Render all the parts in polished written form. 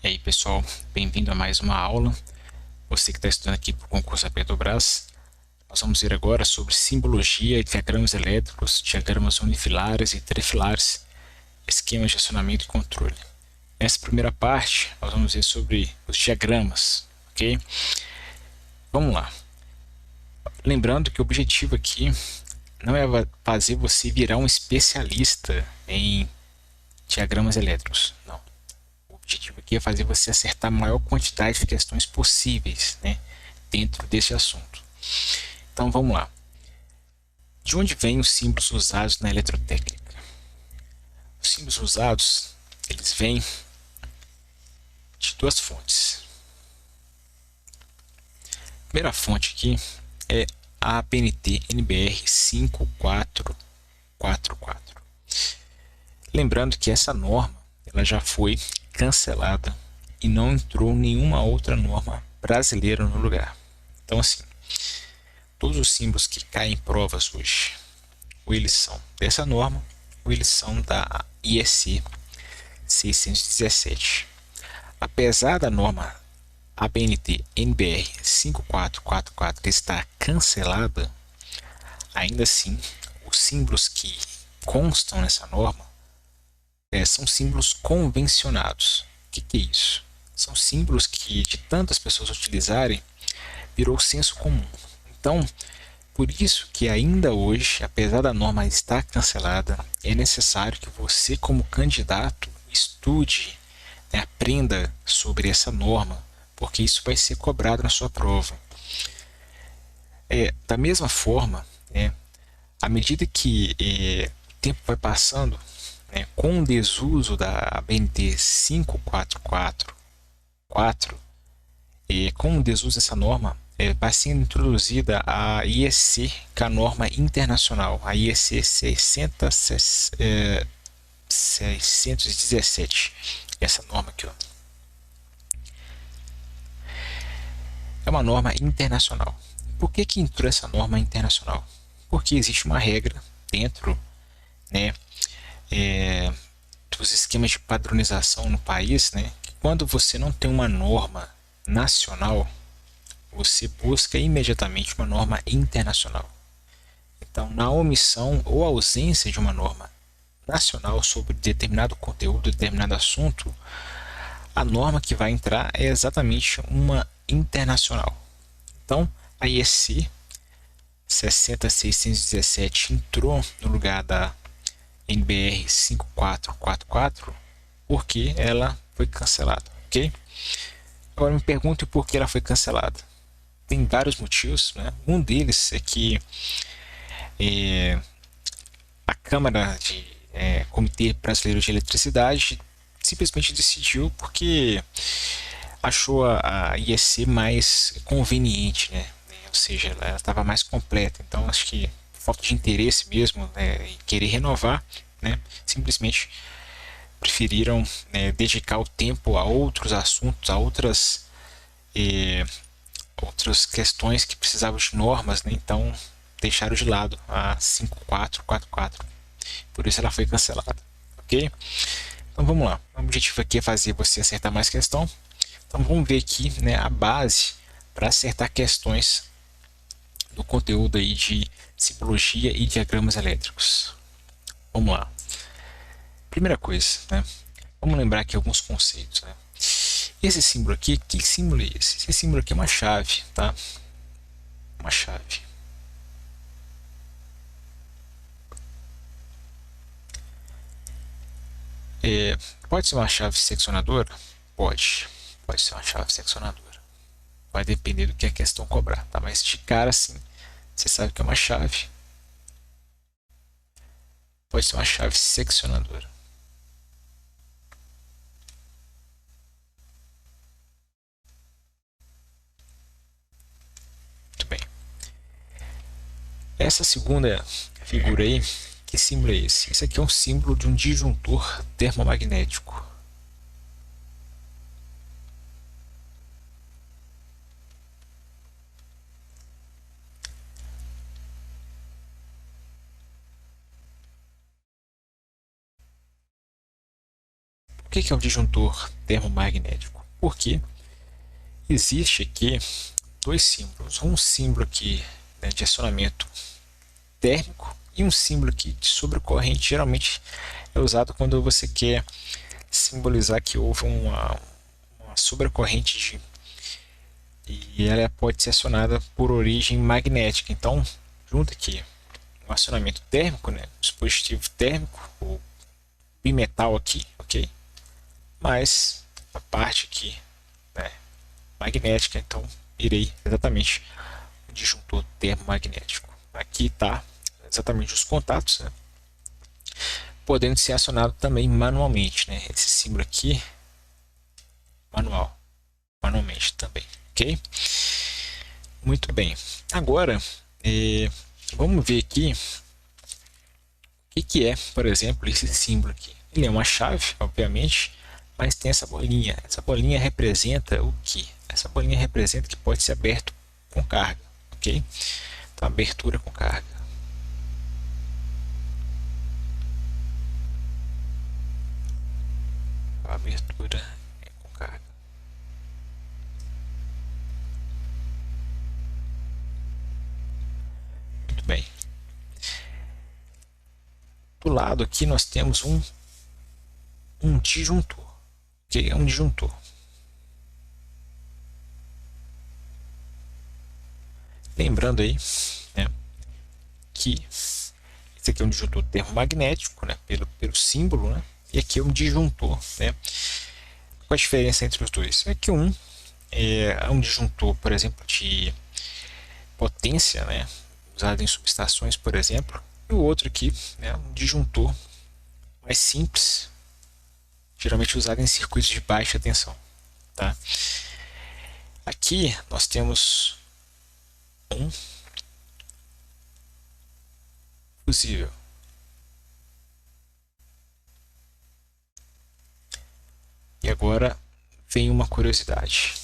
E aí, pessoal, bem-vindo a mais uma aula. Você que está estudando aqui para o concurso da Petrobras, nós vamos ver agora sobre simbologia e diagramas elétricos, diagramas unifilares e trifilares, esquemas de acionamento e controle. Nessa primeira parte, nós vamos ver sobre os diagramas, ok? Vamos lá. Lembrando que o objetivo aqui não é fazer você virar um especialista em diagramas elétricos, não. O objetivo aqui é fazer você acertar a maior quantidade de questões possíveis, né, dentro desse assunto. Então vamos lá. De onde vêm os símbolos usados na eletrotécnica? Os símbolos usados, eles vêm de duas fontes. A primeira fonte aqui é a ABNT NBR 5444. Lembrando que essa norma ela já foi cancelada e não entrou nenhuma outra norma brasileira no lugar. Então, assim, todos os símbolos que caem em provas hoje, ou eles são dessa norma, ou eles são da IEC 617. Apesar da norma ABNT NBR 5444 estar cancelada, ainda assim, os símbolos que constam nessa norma são símbolos convencionados. O que é isso? São símbolos que, de tantas pessoas utilizarem, virou senso comum. Então, por isso que ainda hoje, apesar da norma estar cancelada, é necessário que você, como candidato, estude, né, aprenda sobre essa norma, porque isso vai ser cobrado na sua prova. Da mesma forma, à medida que o tempo vai passando, né, com o desuso da BNT 5444, com o desuso dessa norma, vai sendo introduzida a IEC, que é a norma internacional, a IEC 617. Essa norma aqui, ó, é uma norma internacional. Por que entrou essa norma internacional? Porque existe uma regra dentro, né, dos esquemas de padronização no país, né, que quando você não tem uma norma nacional, você busca imediatamente uma norma internacional. Então, na omissão ou ausência de uma norma nacional sobre determinado conteúdo, determinado assunto, a norma que vai entrar é exatamente uma internacional. Então, a IEC 60617 entrou no lugar da NBR 5444 porque ela foi cancelada, ok? Agora me pergunte por que ela foi cancelada. Tem vários motivos, né? Um deles é que a Câmara de Comitê Brasileiro de Eletricidade simplesmente decidiu porque achou a IEC mais conveniente, né? Ou seja, ela estava mais completa. Então acho que falta de interesse mesmo, né, em querer renovar, né? Simplesmente preferiram, né, dedicar o tempo a outros assuntos, a outras questões que precisavam de normas, né? Então deixaram de lado a 5444. Por isso ela foi cancelada, ok? Então vamos lá. O objetivo aqui é fazer você acertar mais questão. Então vamos ver aqui, né, a base para acertar questões do conteúdo aí de simbologia e diagramas elétricos. Vamos lá. Primeira coisa, né? Vamos lembrar aqui alguns conceitos, né? Esse símbolo aqui, que símbolo é esse? Esse símbolo aqui é uma chave, tá? Uma chave. Pode ser uma chave seccionadora? Pode. Pode ser uma chave seccionadora. Vai depender do que a questão cobrar, tá? Mas de cara, assim, você sabe que é uma chave. Pode ser uma chave seccionadora. Muito bem. Essa segunda figura aí, que símbolo é esse? Esse aqui é um símbolo de um disjuntor termomagnético. que é o disjuntor termomagnético? Porque existe aqui dois símbolos. Um símbolo aqui, né, de acionamento térmico e um símbolo aqui de sobrecorrente. Geralmente é usado quando você quer simbolizar que houve uma sobrecorrente e ela pode ser acionada por origem magnética. Então, junto aqui um acionamento térmico, né, um dispositivo térmico, o bimetal aqui, ok? Mas a parte aqui, né, magnética, então irei exatamente o disjuntor termomagnético. Aqui está exatamente os contatos, né, podendo ser acionado também manualmente, né? Esse símbolo aqui, manualmente também, ok? Muito bem. Agora, vamos ver aqui o que é, por exemplo, esse símbolo aqui. Ele é uma chave, obviamente, mas tem essa bolinha. Essa bolinha representa o que? Essa bolinha representa que pode ser aberto com carga, ok? Então, abertura com carga. A abertura é com carga. Muito bem. Do lado aqui nós temos um disjuntor, que é um disjuntor. Lembrando aí, né, que esse aqui é um disjuntor termomagnético, né, pelo símbolo, né, e aqui é um disjuntor, né. Qual a diferença entre os dois? É que um é um disjuntor, por exemplo, de potência, né, usado em subestações, por exemplo, e o outro aqui é um disjuntor mais simples, geralmente usado em circuitos de baixa tensão, tá? Aqui nós temos um fusível. E agora vem uma curiosidade.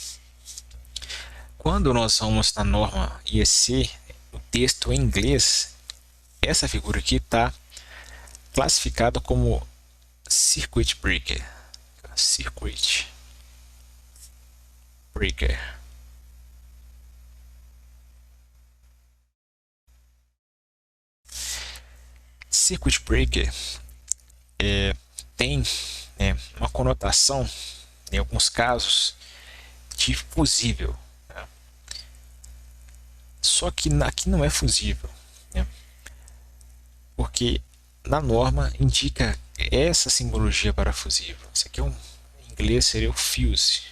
Quando nós vamos na norma IEC, o texto em inglês, essa figura aqui está classificada como circuit breaker. Circuit breaker. Circuit breaker tem, né, uma conotação, em alguns casos, de fusível. Né? Só que aqui não é fusível, né? Porque na norma indica essa simbologia para fusível. Isso aqui em inglês seria o fuse,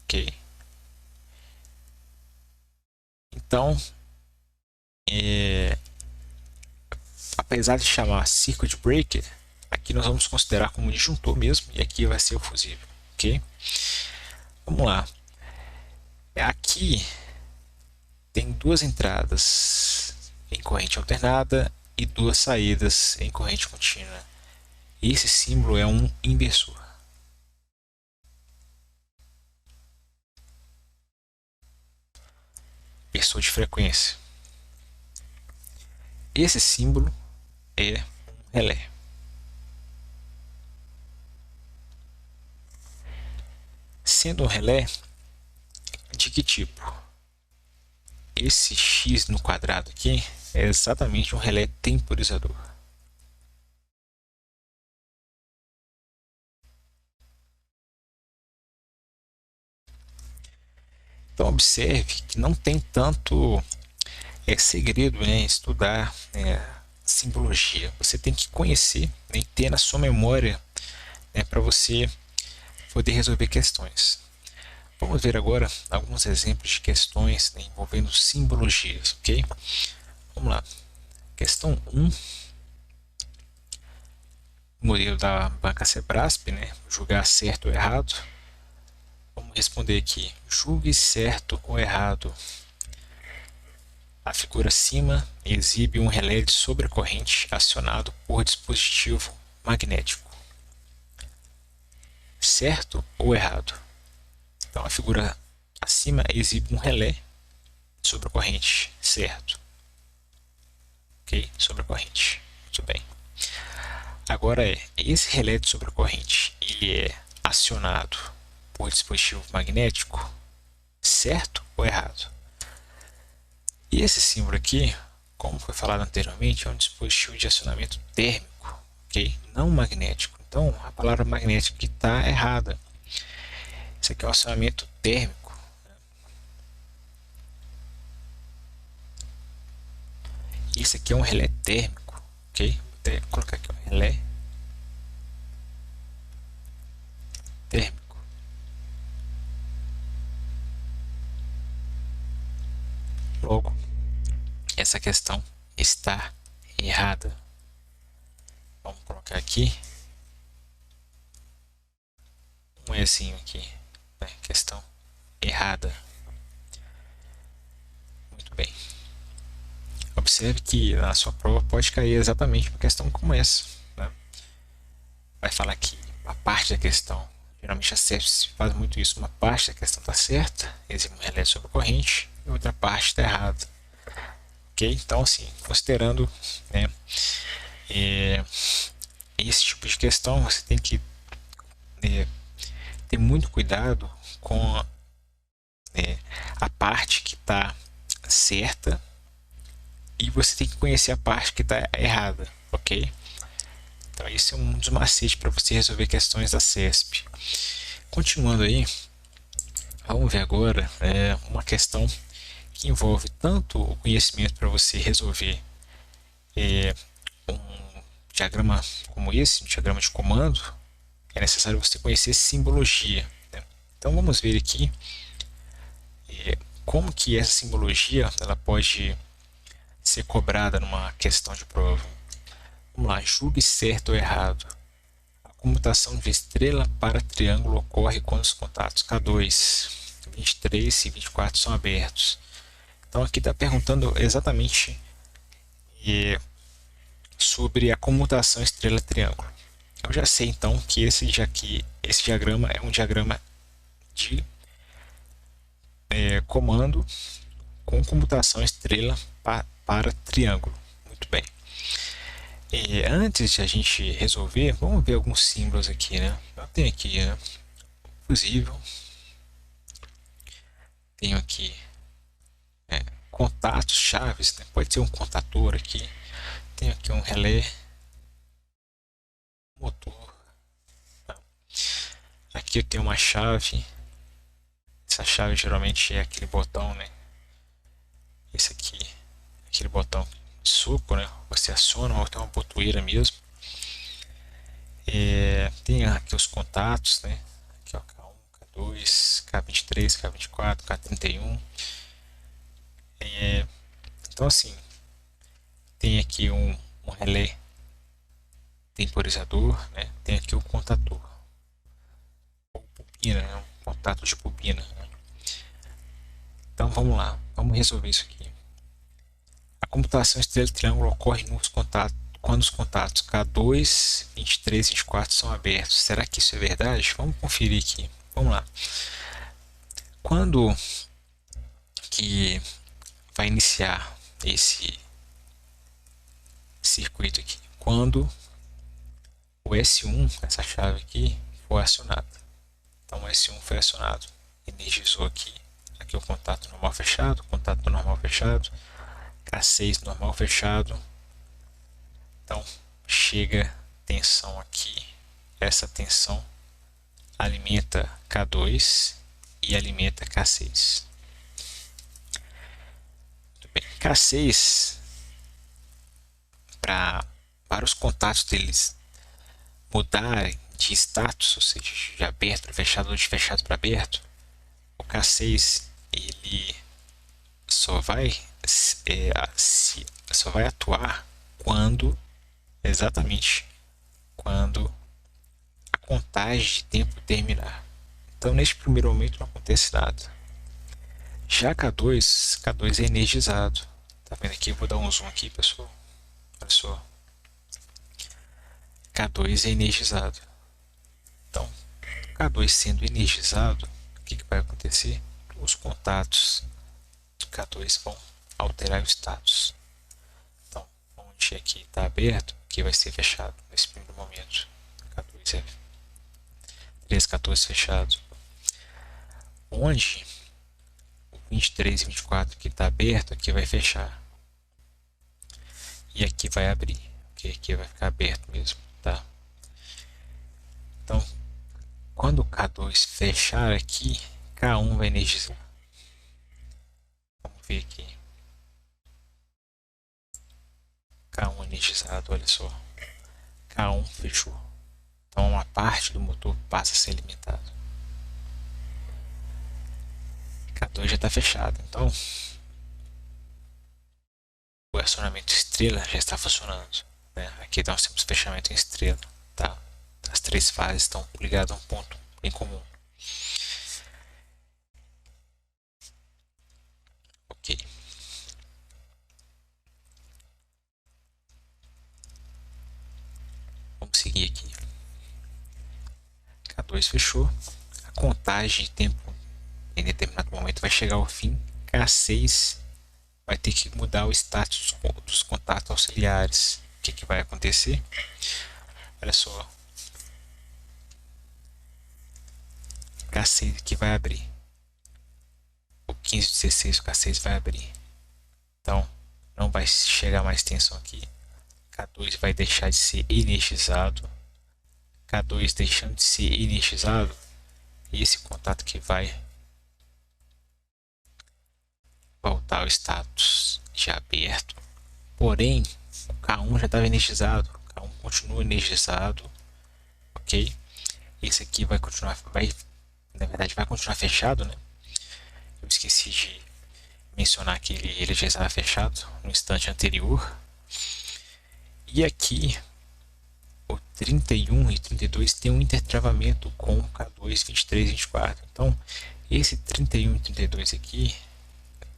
ok? Então, apesar de chamar circuit breaker, aqui nós vamos considerar como disjuntor mesmo, e aqui vai ser o fusível, ok? Vamos lá. Aqui tem duas entradas em corrente alternada e duas saídas em corrente contínua. Esse símbolo é um inversor. Inversor de frequência. Esse símbolo é um relé. Sendo um relé, de que tipo? Esse X no quadrado aqui é exatamente um relé temporizador. Então observe que não tem tanto segredo, né, em estudar, né, simbologia. Você tem que conhecer, né, e ter na sua memória, né, para você poder resolver questões. Vamos ver agora alguns exemplos de questões, né, envolvendo simbologias, ok? Vamos lá. Questão 1. Modelo da banca Sebrasp, né? Julgar certo ou errado. Vamos responder aqui. Julgue certo ou errado. A figura acima exibe um relé de sobrecorrente acionado por dispositivo magnético. Certo ou errado? Então a figura acima exibe um relé de sobrecorrente. Certo. Ok? Sobrecorrente. Muito bem. Agora esse relé de sobrecorrente, ele é acionado por dispositivo magnético, certo ou errado? E esse símbolo aqui, como foi falado anteriormente, é um dispositivo de acionamento térmico, ok? Não magnético. Então, a palavra magnético aqui está errada. Isso aqui é um acionamento térmico. Isso aqui é um relé térmico, ok? Vou colocar aqui um relé térmico. Logo, essa questão está errada. Vamos colocar aqui um Ezinho aqui, né? Questão errada. Muito bem. Observe que na sua prova pode cair exatamente uma questão como essa, né? Vai falar que uma parte da questão, geralmente a CEPS faz muito isso, uma parte da questão está certa, exime um relé sobre corrente, e outra parte está errada. Ok? Então, assim, considerando, né, esse tipo de questão, você tem que ter muito cuidado com a parte que está certa e você tem que conhecer a parte que está errada, ok? Então, esse é um dos macetes para você resolver questões da CESP. Continuando aí, vamos ver agora uma questão que envolve tanto o conhecimento para você resolver um diagrama como esse, um diagrama de comando, é necessário você conhecer simbologia, né? Então vamos ver aqui como que essa simbologia ela pode ser cobrada numa questão de prova. Vamos lá, julgue certo ou errado. A comutação de estrela para triângulo ocorre quando os contatos K2, 23 e 24 são abertos. Então aqui está perguntando exatamente sobre a comutação estrela-triângulo. Eu já sei então que esse diagrama é um diagrama de comando com comutação estrela para triângulo. Muito bem. Antes de a gente resolver, vamos ver alguns símbolos aqui, né? Eu tenho aqui fusível, tenho aqui contatos, chaves, né? Pode ser um contador aqui, tenho aqui um relé, motor, tá? Aqui eu tenho uma chave, essa chave geralmente é aquele botão, né? Esse aqui, aquele botão de suco, né? Você aciona ou tem uma botoeira mesmo. Tem aqui os contatos, né? Aqui, ó, K1, K2, K23, K24, K31. Então, assim, tem aqui um relé temporizador, né? Tem aqui o contador, ou bobina, né? Um contato de bobina, né? Então, vamos lá, vamos resolver isso aqui. A computação estrela-triângulo ocorre quando os contatos K2, 23 e 24 são abertos. Será que isso é verdade? Vamos conferir aqui. Vamos lá. Quando que vai iniciar esse circuito aqui? Quando o S1, essa chave aqui, for acionada. Então o S1 foi acionado, energizou aqui. Aqui o contato normal fechado, contato normal fechado, K6 normal fechado. Então chega tensão aqui, essa tensão alimenta K2 e alimenta K6. Muito bem. K6, para os contatos deles mudarem de status, ou seja, de aberto para fechado ou de fechado para aberto, o K6 ele só vai atuar exatamente quando a contagem de tempo terminar. Então, neste primeiro momento não acontece nada. Já K2 é energizado. Tá vendo aqui? Vou dar um zoom aqui, pessoal. Olha só. K2 é energizado. Então, K2 sendo energizado, o que vai acontecer? Os contatos de K2 vão alterar o status. Então, onde aqui está aberto, aqui vai ser fechado nesse primeiro momento. K2 é esse 14 fechado. Onde o 23 e 24 que está aberto, aqui vai fechar. E aqui vai abrir, ok? Aqui vai ficar aberto mesmo, tá? Então, quando o K2 fechar aqui, K1 vai energizar. Vamos ver aqui. K1 energizado, olha só. K1 fechou. Então, uma parte do motor passa a ser alimentado. K2 já está fechado, então o acionamento estrela já está funcionando, né? Aqui nós temos fechamento em estrela, tá? As três fases estão ligadas a um ponto em comum. Ok. Vamos seguir aqui. K2 fechou. A contagem de tempo em determinado momento vai chegar ao fim. K6 vai ter que mudar o status dos contatos auxiliares. O que vai acontecer? Olha só. K6 aqui vai abrir. O 1516, o K6 vai abrir. Então, não vai chegar mais tensão aqui. K2 vai deixar de ser energizado. K2 deixando de ser energizado. E esse contato que vai voltar ao status de aberto. Porém, o K1 já estava energizado. O K1 continua energizado. Ok? Esse aqui vai continuar, na verdade vai continuar fechado, né? Eu esqueci de mencionar que ele já estava fechado no instante anterior. E aqui o 31 e 32 tem um intertravamento com o K2, 23 e 24. Então, esse 31 e 32 aqui,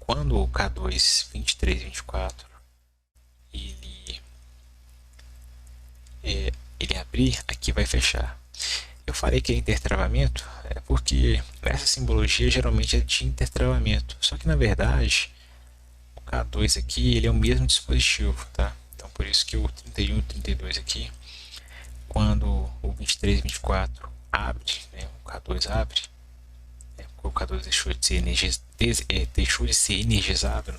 quando o K2, 23 e 24 ele abrir, aqui vai fechar. Eu falei que é intertravamento porque essa simbologia geralmente é de intertravamento. Só que na verdade o K2 aqui ele é o mesmo dispositivo, tá? Então por isso que o 31 e 32 aqui, quando o 23 e 24 abre, né, o K2 abre, o K2 deixou de ser energizado, né?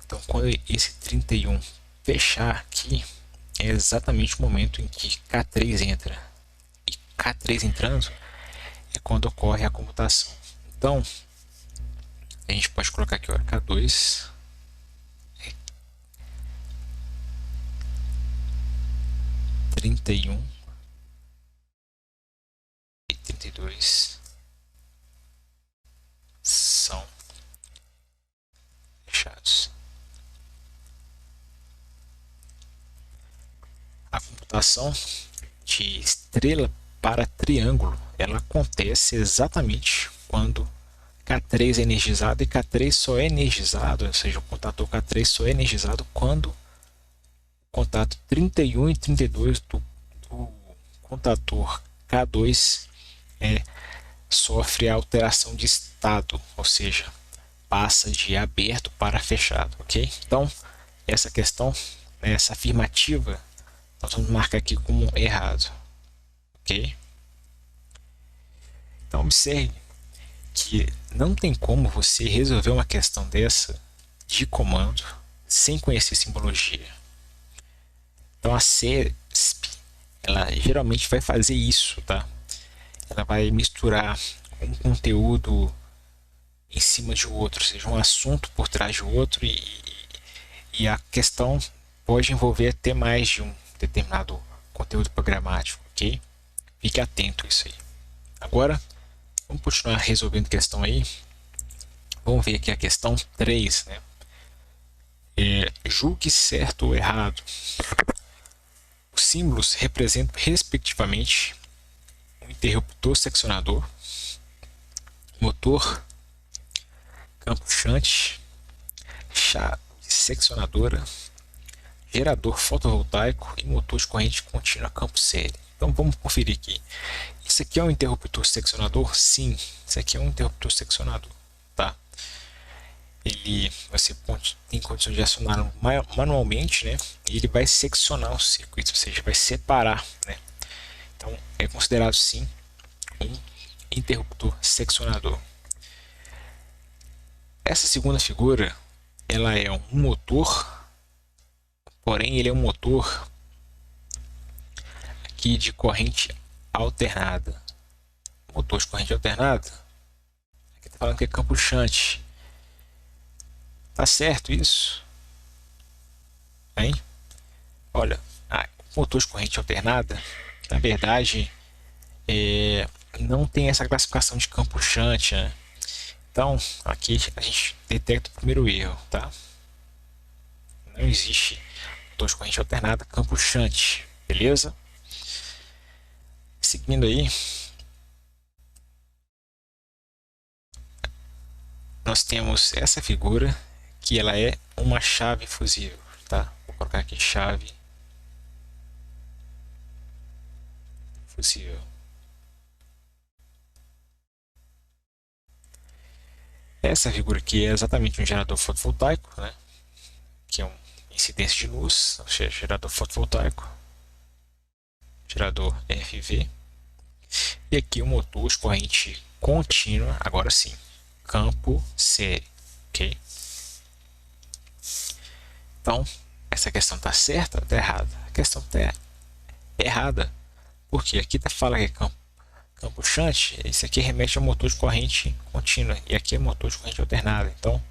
Então quando esse 31 fechar aqui, é exatamente o momento em que K3 entra. E K3 entrando é quando ocorre a comutação. Então, a gente pode colocar aqui, ó, K2 31 e 32 são fechados. A computação de estrela para triângulo, ela acontece exatamente quando K3 é energizado, e K3 só é energizado, ou seja, o contator K3 só é energizado quando o contato 31 e 32 do contator K2 sofre a alteração de estado, ou seja, passa de aberto para fechado, ok? Então, essa questão, essa afirmativa, nós vamos marcar aqui como errado, ok? Então, observe que não tem como você resolver uma questão dessa de comando sem conhecer simbologia. Então, a CESP, ela geralmente vai fazer isso, tá? Ela vai misturar um conteúdo em cima de outro, ou seja, um assunto por trás de outro, e a questão pode envolver até mais de um determinado conteúdo programático, ok? Fique atento a isso aí. Agora, vamos continuar resolvendo questão aí. Vamos ver aqui a questão 3, né? Julgue certo ou errado. Os símbolos representam, respectivamente, um interruptor seccionador, motor, campo shunt, chave seccionadora, gerador fotovoltaico e motor de corrente contínua campo série. Então vamos conferir aqui. Isso aqui é um interruptor seccionador? Sim, isso aqui é um interruptor seccionador, tá? Você tem condições de acionar manualmente, né? E ele vai seccionar o circuito, ou seja, vai separar, né? Então é considerado sim um interruptor seccionador. Essa segunda figura, ela é um motor, porém ele é um motor aqui de corrente alternada. Motor de corrente alternada, aqui está falando que é campo shunt. Tá certo isso? Hein? Olha, motor de corrente alternada, na verdade, não tem essa classificação de campo shunt, né? Então, aqui a gente detecta o primeiro erro, tá? Não existe motor de corrente alternada, campo shunt, beleza? Seguindo aí, nós temos essa figura, que ela é uma chave fusível, tá? Vou colocar aqui chave fusível. Essa figura aqui é exatamente um gerador fotovoltaico, né? Que é uma incidência de luz, ou seja, gerador fotovoltaico, gerador FV. E aqui o motor de corrente contínua, agora sim, campo série, ok? Então, essa questão está certa ou está errada? A questão está errada, porque aqui fala que é campo shunt, esse aqui remete ao motor de corrente contínua, e aqui é motor de corrente alternada. Então,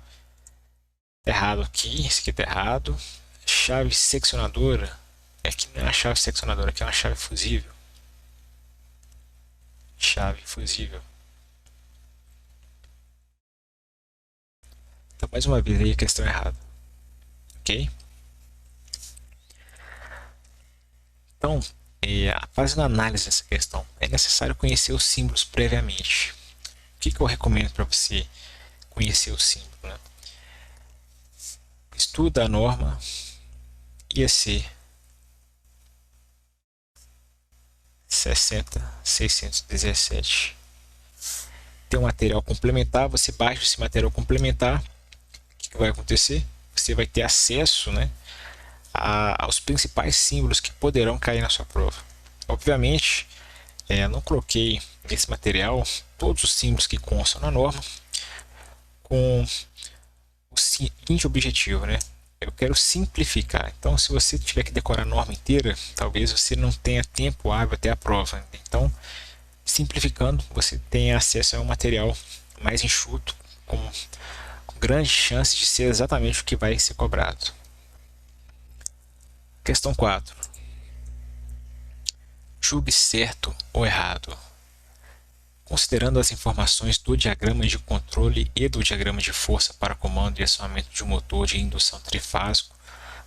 tá errado aqui, esse aqui está errado. Chave seccionadora, aqui não é uma chave seccionadora, aqui é uma chave fusível. Chave fusível. Então, mais uma vez aí a questão errada. Ok? Então, fazendo análise dessa questão, é necessário conhecer os símbolos previamente. O que eu recomendo para você conhecer o símbolo, né? Estuda a norma IEC 60617. Tem um material complementar, você baixa esse material complementar. O que vai acontecer? Você vai ter acesso, né, aos principais símbolos que poderão cair na sua prova. Obviamente, não coloquei nesse material todos os símbolos que constam na norma, com o seguinte objetivo, né? Eu quero simplificar. Então, se você tiver que decorar a norma inteira, talvez você não tenha tempo hábil até a prova. Então, simplificando, você tem acesso a um material mais enxuto, com grande chance de ser exatamente o que vai ser cobrado. Questão 4. Julgue certo ou errado. Considerando as informações do diagrama de controle e do diagrama de força para comando e acionamento de um motor de indução trifásico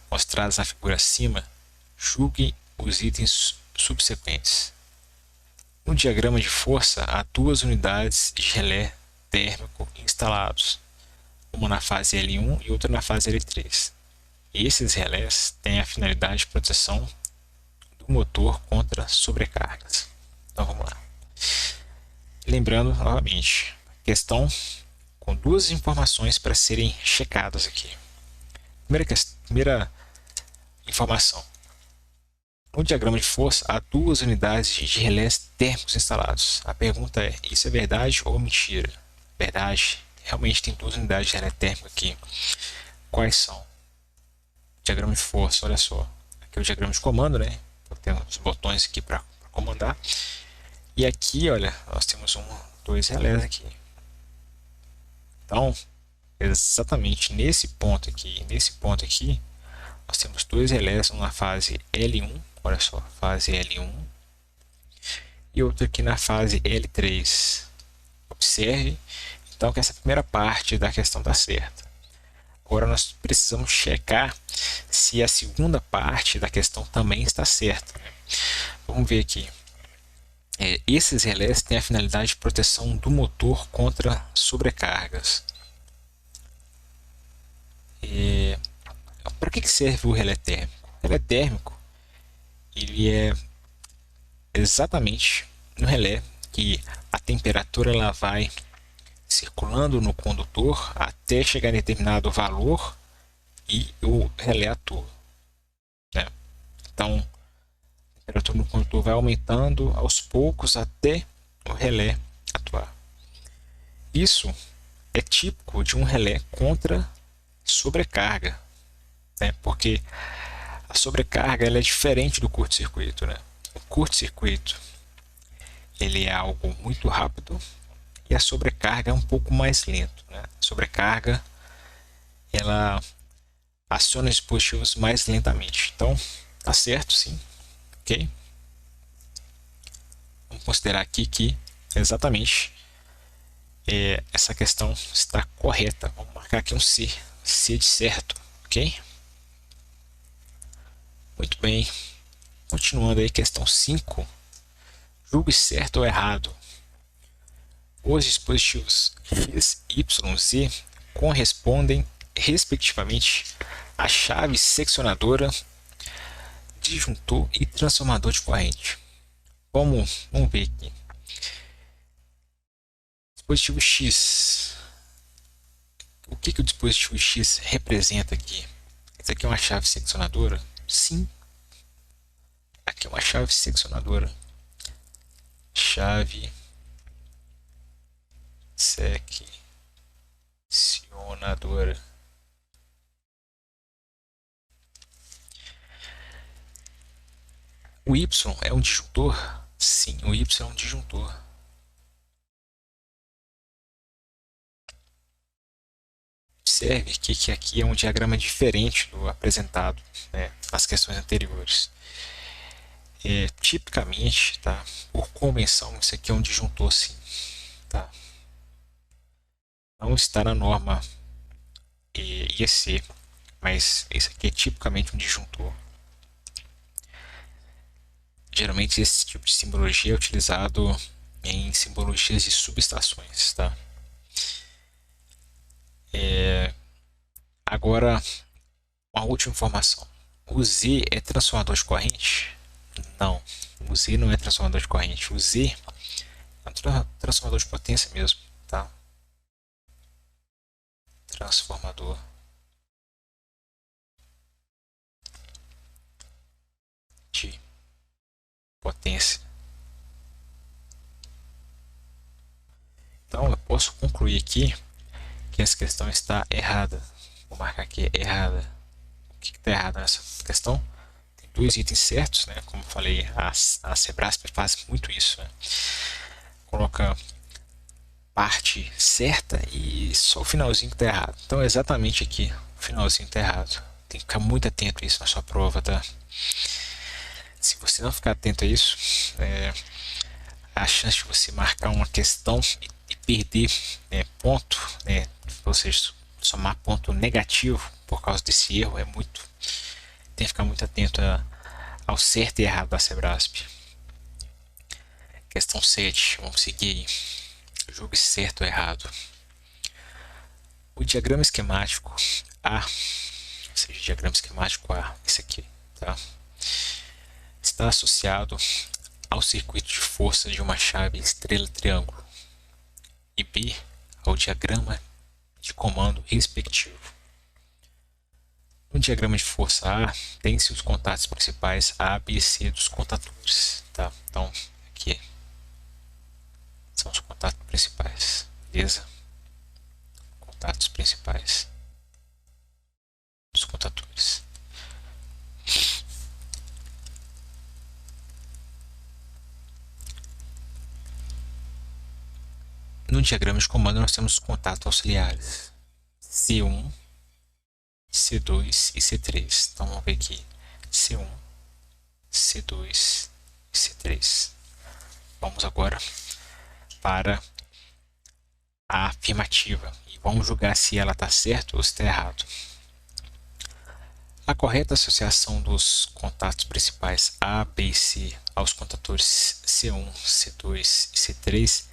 mostrados na figura acima, julgue os itens subsequentes. No diagrama de força, há duas unidades de relé térmico instalados, uma na fase L1 e outra na fase L3. Esses relés têm a finalidade de proteção do motor contra sobrecargas. Então vamos lá. Lembrando novamente, questão com duas informações para serem checadas aqui. Primeira informação. No diagrama de força, há duas unidades de relés térmicos instalados. A pergunta é, isso é verdade ou mentira? Verdade. Realmente tem duas unidades de relé térmico aqui. Quais são? Diagrama de força, olha só. Aqui é o diagrama de comando, né? Tem os botões aqui para comandar. E aqui, olha, nós temos dois relés aqui. Então, exatamente nesse ponto aqui, nós temos dois relés, um na fase L1, olha só, fase L1, e outro aqui na fase L3. Observe, então, que essa primeira parte da questão está certa. Agora nós precisamos checar se a segunda parte da questão também está certa. Vamos ver aqui. Esses relés têm a finalidade de proteção do motor contra sobrecargas. Para que serve o relé térmico? O relé térmico ele é exatamente no relé que a temperatura ela vai circulando no condutor até chegar a determinado valor e o relé atua, né? Então, a temperatura no condutor vai aumentando aos poucos até o relé atuar. Isso é típico de um relé contra sobrecarga, né? Porque a sobrecarga ela é diferente do curto-circuito, né? O curto-circuito ele é algo muito rápido e a sobrecarga é um pouco mais lento, né? A sobrecarga ela aciona os dispositivos mais lentamente. Então, tá certo, sim, ok? Vamos considerar aqui que exatamente essa questão está correta. Vamos marcar aqui um C, C de certo, ok? Muito bem. Continuando aí, questão 5. Julgue certo ou errado. Os dispositivos X, Y, Z correspondem, respectivamente, à chave seccionadora, disjuntor e transformador de corrente. Vamos ver aqui. Dispositivo X. O que o dispositivo X representa aqui? Isso aqui é uma chave seccionadora? Sim. Aqui é uma chave seccionadora. Chave seccionadora. O Y é um disjuntor? Sim, o Y é um disjuntor. Observe que aqui é um diagrama diferente do apresentado, né, nas questões anteriores. Tipicamente, tá, por convenção, isso aqui é um disjuntor, sim. Tá? Não está na norma IEC, mas isso aqui é tipicamente um disjuntor. Geralmente esse tipo de simbologia é utilizado em simbologias de subestações. Tá? Agora, uma última informação. O Z é transformador de corrente? Não, o Z não é transformador de corrente. O Z é um transformador de potência mesmo. Tá? Transformador de potência. Então, eu posso concluir aqui que essa questão está errada. Vou marcar aqui errada. O que está errado nessa questão? Tem dois itens certos, né? Como eu falei, a Sebrasp faz muito isso, né? Coloca parte certa e só o finalzinho que está errado. Então, exatamente aqui, o finalzinho está errado. Tem que ficar muito atento a isso na sua prova, tá? Se você não ficar atento a isso, a chance de você marcar uma questão e perder ponto, ou seja, somar ponto negativo por causa desse erro é muito. Tem que ficar muito atento ao certo e errado da Sebrasp. Questão 7, vamos seguir. Julgue certo ou errado. O diagrama esquemático A, ou seja, diagrama esquemático A, esse aqui, tá? Está associado ao circuito de força de uma chave estrela-triângulo e B ao diagrama de comando respectivo. No diagrama de força A, tem-se os contatos principais A, B e C dos contatores. Tá? Então, aqui são os contatos principais. Beleza? Contatos principais dos contatores. No diagrama de comando, nós temos os contatos auxiliares C1, C2 e C3. Então, vamos ver aqui C1, C2 e C3. Vamos agora para a afirmativa e vamos julgar se ela está certa ou se está errado. A correta associação dos contatos principais A, B e C aos contatores C1, C2 e C3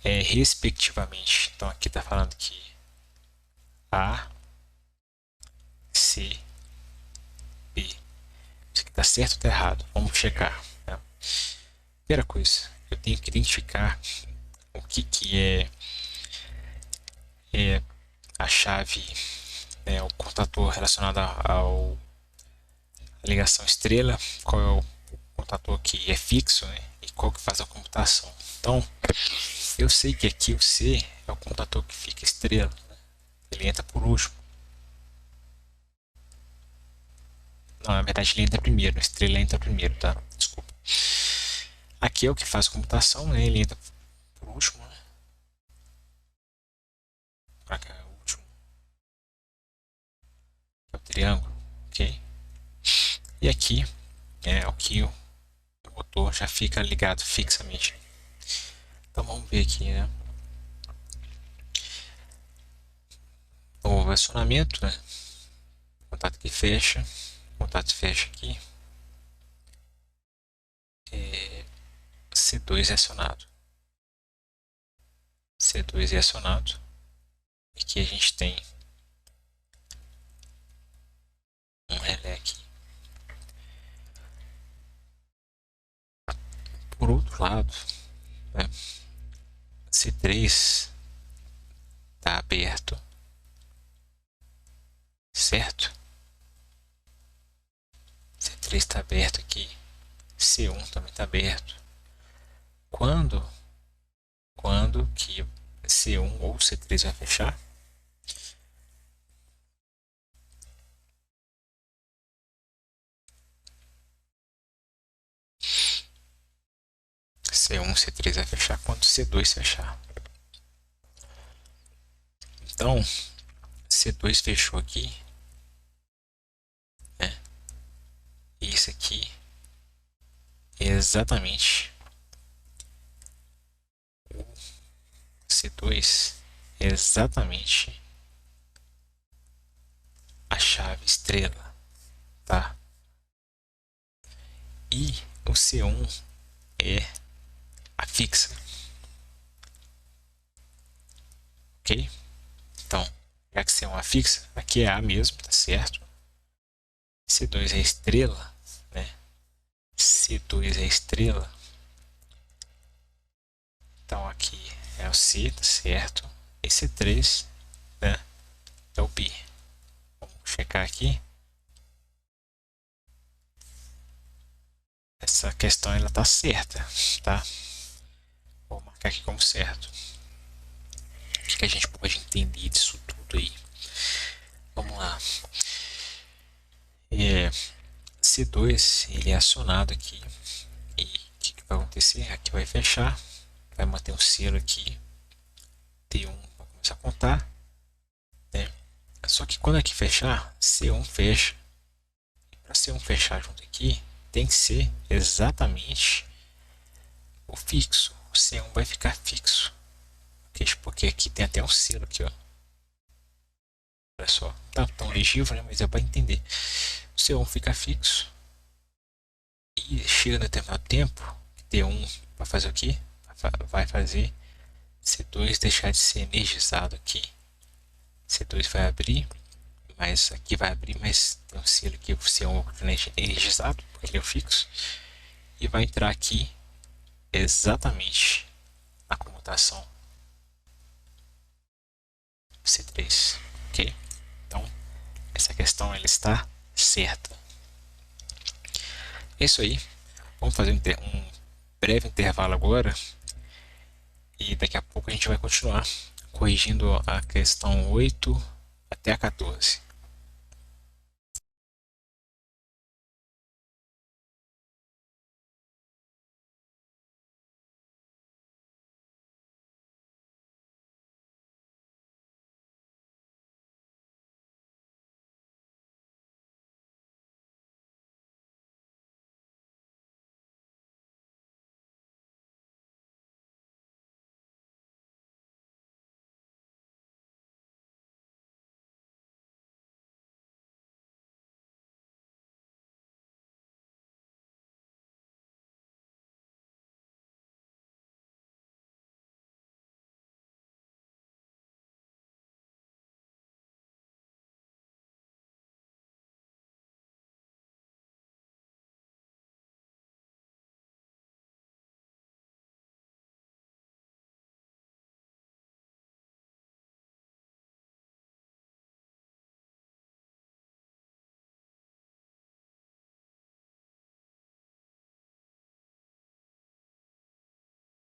é respectivamente. Então aqui está falando que A, C, B. Isso aqui está certo ou está errado? Vamos checar. Né? Primeira coisa, eu tenho que identificar o que é a chave, o contator relacionado à ligação estrela, qual é o contator que é fixo, né? E qual que faz a computação. Então, eu sei que aqui o C é o contator que fica estrela, né? Ele entra por último. Não, na verdade ele entra primeiro, a estrela entra primeiro, tá? Desculpa. Aqui é o que faz a computação, né? Ele entra por último, né? Pra cá é o último. É o triângulo, ok? E aqui é o que o motor já fica ligado fixamente. Então vamos ver aqui, né? O acionamento, né? Contato que fecha, contato fecha aqui. C2 é acionado. C2 é acionado. Aqui a gente tem um relé aqui. Por outro lado, né, C3 está aberto, certo? C3 está aberto aqui, C1 também está aberto. Quando que C1 ou C3 vai fechar? C1, C3 vai fechar quando C2 fechar. Então, C2 fechou aqui, né? E isso aqui é exatamente o C2 é exatamente a chave estrela, tá? E o C1 é a fixa, ok? Então, já que C1 é a fixa, aqui é A mesmo, tá certo? C2 é a estrela, né? C2 é a estrela. Então aqui é o C, tá certo? E C3, né, é o pi. Vamos checar aqui. Essa questão ela tá certa, tá? Vou marcar aqui como certo. O que a gente pode entender disso tudo aí? Vamos lá. C2 ele é acionado aqui. E o que vai acontecer? Aqui vai fechar. Vai manter um selo aqui. T1 vai começar a contar. Né? Só que quando aqui fechar, C1 fecha. E para C1 fechar junto aqui, tem que ser exatamente o fixo. O C1 vai ficar fixo. Porque aqui tem até um selo aqui, ó. Olha só, tá tão legível, né? Mas é para entender. O C1 fica fixo. E chega no determinado tempo, T1 vai fazer o quê? Vai fazer C2 deixar de ser energizado aqui. C2 vai abrir, mas aqui vai abrir, mas tem um selo aqui, o C1 energizado, porque ele é o fixo. E vai entrar aqui exatamente na comutação C3, ok? Então, essa questão ela está certa. É isso aí. Vamos fazer um breve intervalo agora. E daqui a pouco a gente vai continuar corrigindo a questão 8 até a 14.